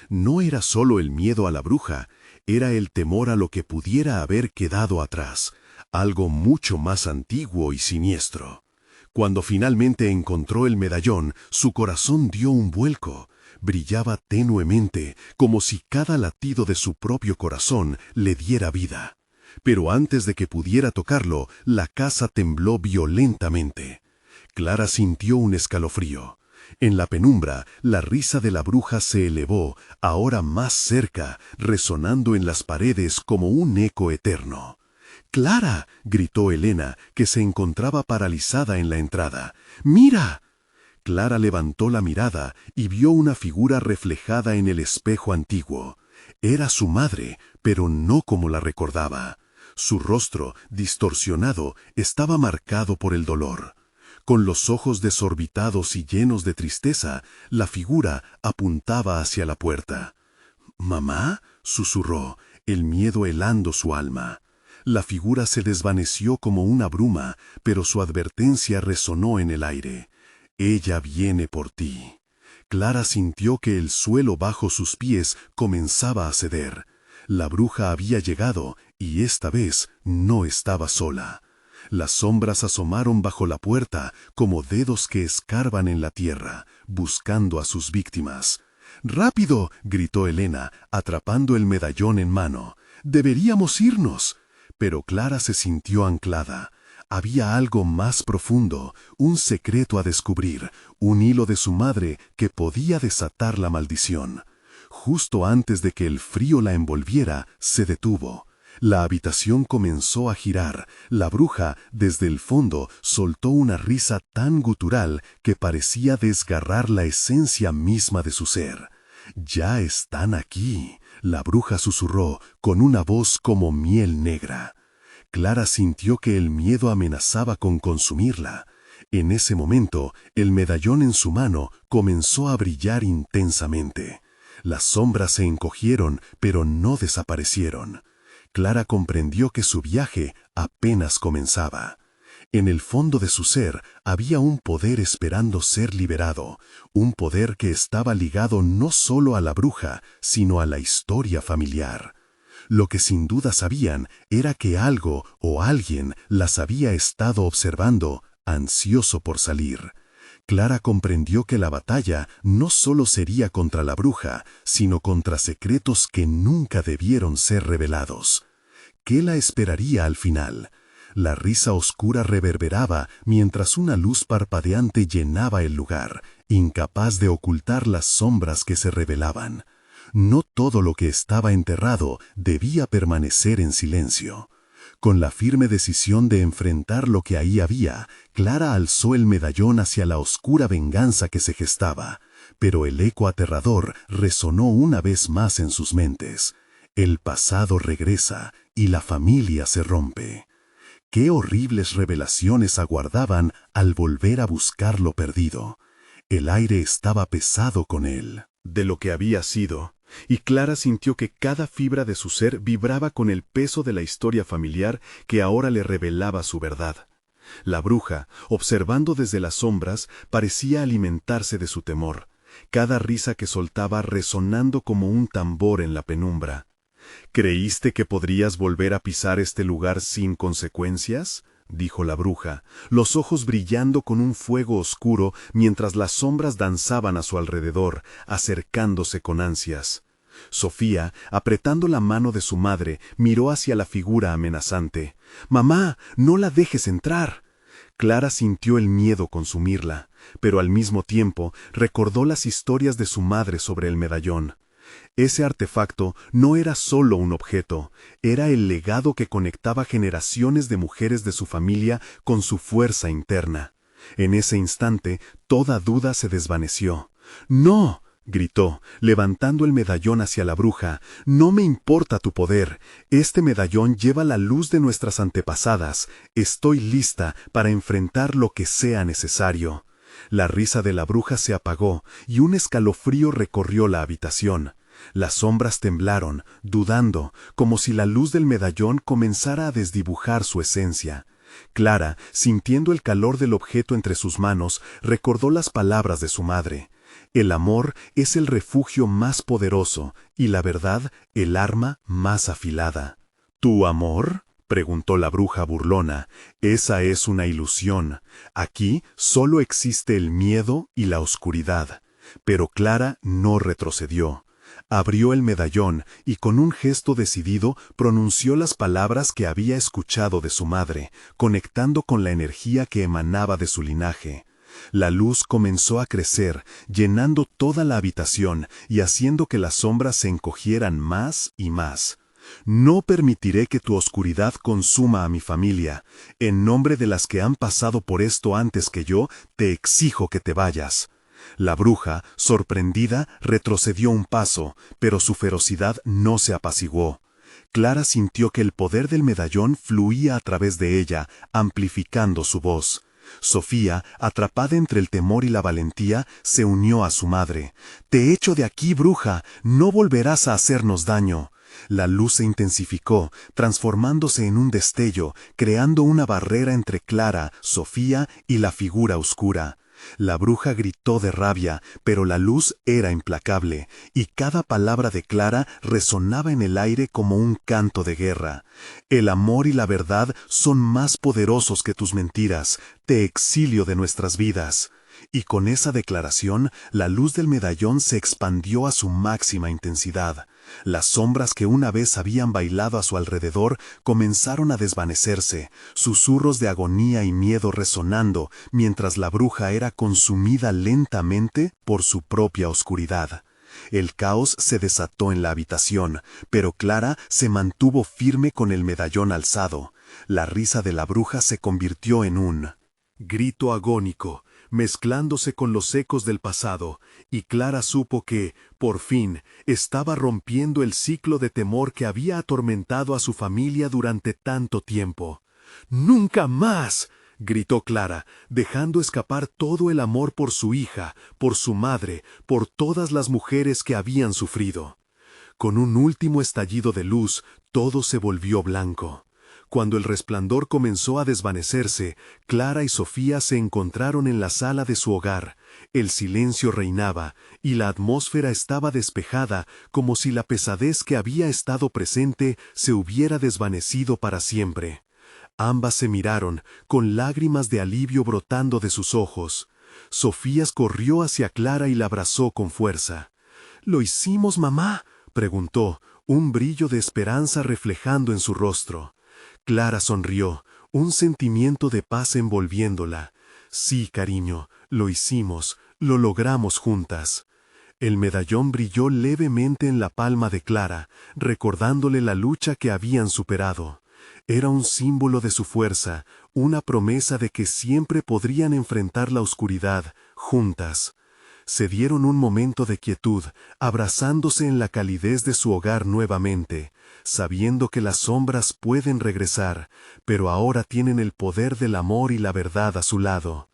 No era solo el miedo a la bruja, era el temor a lo que pudiera haber quedado atrás, algo mucho más antiguo y siniestro. Cuando finalmente encontró el medallón, su corazón dio un vuelco. Brillaba tenuemente, como si cada latido de su propio corazón le diera vida. Pero antes de que pudiera tocarlo, la casa tembló violentamente. Clara sintió un escalofrío. En la penumbra, la risa de la bruja se elevó, ahora más cerca, resonando en las paredes como un eco eterno. «¡Clara!», gritó Elena, que se encontraba paralizada en la entrada. «¡Mira!». Clara levantó la mirada y vio una figura reflejada en el espejo antiguo. Era su madre, pero no como la recordaba. Su rostro, distorsionado, estaba marcado por el dolor. Con los ojos desorbitados y llenos de tristeza, la figura apuntaba hacia la puerta. «¿Mamá?», susurró, el miedo helando su alma. La figura se desvaneció como una bruma, pero su advertencia resonó en el aire. «Ella viene por ti». Clara sintió que el suelo bajo sus pies comenzaba a ceder. La bruja había llegado y esta vez no estaba sola. Las sombras asomaron bajo la puerta como dedos que escarban en la tierra, buscando a sus víctimas. ¡Rápido!, gritó Elena, atrapando el medallón en mano. ¡Deberíamos irnos! Pero Clara se sintió anclada. Había algo más profundo, un secreto a descubrir, un hilo de su madre que podía desatar la maldición. Justo antes de que el frío la envolviera, se detuvo. La habitación comenzó a girar. La bruja, desde el fondo, soltó una risa tan gutural que parecía desgarrar la esencia misma de su ser. «Ya están aquí», la bruja susurró, con una voz como miel negra. Clara sintió que el miedo amenazaba con consumirla. En ese momento, el medallón en su mano comenzó a brillar intensamente. Las sombras se encogieron, pero no desaparecieron. Clara comprendió que su viaje apenas comenzaba. En el fondo de su ser había un poder esperando ser liberado, un poder que estaba ligado no solo a la bruja, sino a la historia familiar. Lo que sin duda sabían era que algo o alguien las había estado observando, ansioso por salir. Clara comprendió que la batalla no solo sería contra la bruja, sino contra secretos que nunca debieron ser revelados. ¿Qué la esperaría al final? La risa oscura reverberaba mientras una luz parpadeante llenaba el lugar, incapaz de ocultar las sombras que se revelaban. No todo lo que estaba enterrado debía permanecer en silencio. Con la firme decisión de enfrentar lo que ahí había, Clara alzó el medallón hacia la oscura venganza que se gestaba, pero el eco aterrador resonó una vez más en sus mentes. El pasado regresa y la familia se rompe. Qué horribles revelaciones aguardaban al volver a buscar lo perdido. El aire estaba pesado con él. De lo que había sido, y Clara sintió que cada fibra de su ser vibraba con el peso de la historia familiar que ahora le revelaba su verdad. La bruja, observando desde las sombras, parecía alimentarse de su temor, cada risa que soltaba resonando como un tambor en la penumbra. «¿Creíste que podrías volver a pisar este lugar sin consecuencias?», dijo la bruja, los ojos brillando con un fuego oscuro mientras las sombras danzaban a su alrededor, acercándose con ansias. Sofía, apretando la mano de su madre, miró hacia la figura amenazante. «¡Mamá, no la dejes entrar!». Clara sintió el miedo consumirla, pero al mismo tiempo recordó las historias de su madre sobre el medallón. Ese artefacto no era solo un objeto, era el legado que conectaba generaciones de mujeres de su familia con su fuerza interna. En ese instante, toda duda se desvaneció. «¡No!», gritó, levantando el medallón hacia la bruja. «No me importa tu poder. Este medallón lleva la luz de nuestras antepasadas. Estoy lista para enfrentar lo que sea necesario». La risa de la bruja se apagó y un escalofrío recorrió la habitación. Las sombras temblaron, dudando, como si la luz del medallón comenzara a desdibujar su esencia. Clara, sintiendo el calor del objeto entre sus manos, recordó las palabras de su madre. El amor es el refugio más poderoso y la verdad el arma más afilada. ¿Tu amor?, preguntó la bruja burlona. «Esa es una ilusión. Aquí solo existe el miedo y la oscuridad». Pero Clara no retrocedió. Abrió el medallón y con un gesto decidido pronunció las palabras que había escuchado de su madre, conectando con la energía que emanaba de su linaje. La luz comenzó a crecer, llenando toda la habitación y haciendo que las sombras se encogieran más y más. «No permitiré que tu oscuridad consuma a mi familia. En nombre de las que han pasado por esto antes que yo, te exijo que te vayas». La bruja, sorprendida, retrocedió un paso, pero su ferocidad no se apaciguó. Clara sintió que el poder del medallón fluía a través de ella, amplificando su voz. Sofía, atrapada entre el temor y la valentía, se unió a su madre. «Te echo de aquí, bruja, no volverás a hacernos daño». La luz se intensificó, transformándose en un destello, creando una barrera entre Clara, Sofía y la figura oscura. La bruja gritó de rabia, pero la luz era implacable, y cada palabra de Clara resonaba en el aire como un canto de guerra. El amor y la verdad son más poderosos que tus mentiras, te exilio de nuestras vidas. Y con esa declaración, la luz del medallón se expandió a su máxima intensidad. Las sombras que una vez habían bailado a su alrededor comenzaron a desvanecerse, susurros de agonía y miedo resonando, mientras la bruja era consumida lentamente por su propia oscuridad. El caos se desató en la habitación, pero Clara se mantuvo firme con el medallón alzado. La risa de la bruja se convirtió en un grito agónico, mezclándose con los ecos del pasado, y Clara supo que, por fin, estaba rompiendo el ciclo de temor que había atormentado a su familia durante tanto tiempo. ¡Nunca más!, gritó Clara, dejando escapar todo el amor por su hija, por su madre, por todas las mujeres que habían sufrido. Con un último estallido de luz, todo se volvió blanco. Cuando el resplandor comenzó a desvanecerse, Clara y Sofía se encontraron en la sala de su hogar. El silencio reinaba, y la atmósfera estaba despejada, como si la pesadez que había estado presente se hubiera desvanecido para siempre. Ambas se miraron, con lágrimas de alivio brotando de sus ojos. Sofía corrió hacia Clara y la abrazó con fuerza. «¿Lo hicimos, mamá?», preguntó, un brillo de esperanza reflejando en su rostro. Clara sonrió, un sentimiento de paz envolviéndola. «Sí, cariño, lo hicimos, lo logramos juntas». El medallón brilló levemente en la palma de Clara, recordándole la lucha que habían superado. Era un símbolo de su fuerza, una promesa de que siempre podrían enfrentar la oscuridad, juntas. Se dieron un momento de quietud, abrazándose en la calidez de su hogar nuevamente, sabiendo que las sombras pueden regresar, pero ahora tienen el poder del amor y la verdad a su lado.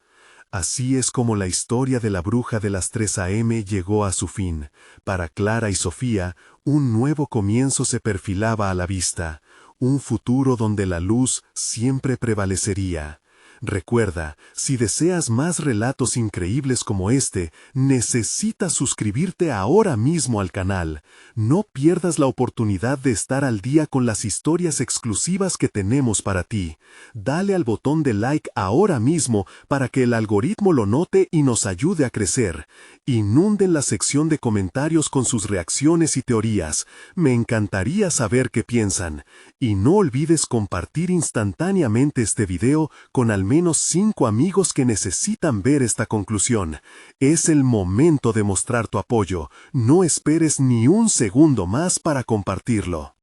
Así es como la historia de la bruja de las 3 AM llegó a su fin. Para Clara y Sofía, un nuevo comienzo se perfilaba a la vista, un futuro donde la luz siempre prevalecería. Recuerda, si deseas más relatos increíbles como este, necesitas suscribirte ahora mismo al canal. No pierdas la oportunidad de estar al día con las historias exclusivas que tenemos para ti. Dale al botón de like ahora mismo para que el algoritmo lo note y nos ayude a crecer. Inunden la sección de comentarios con sus reacciones y teorías. Me encantaría saber qué piensan. Y no olvides compartir instantáneamente este video con al menos 5 amigos que necesitan ver esta conclusión. Es el momento de mostrar tu apoyo. No esperes ni un segundo más para compartirlo.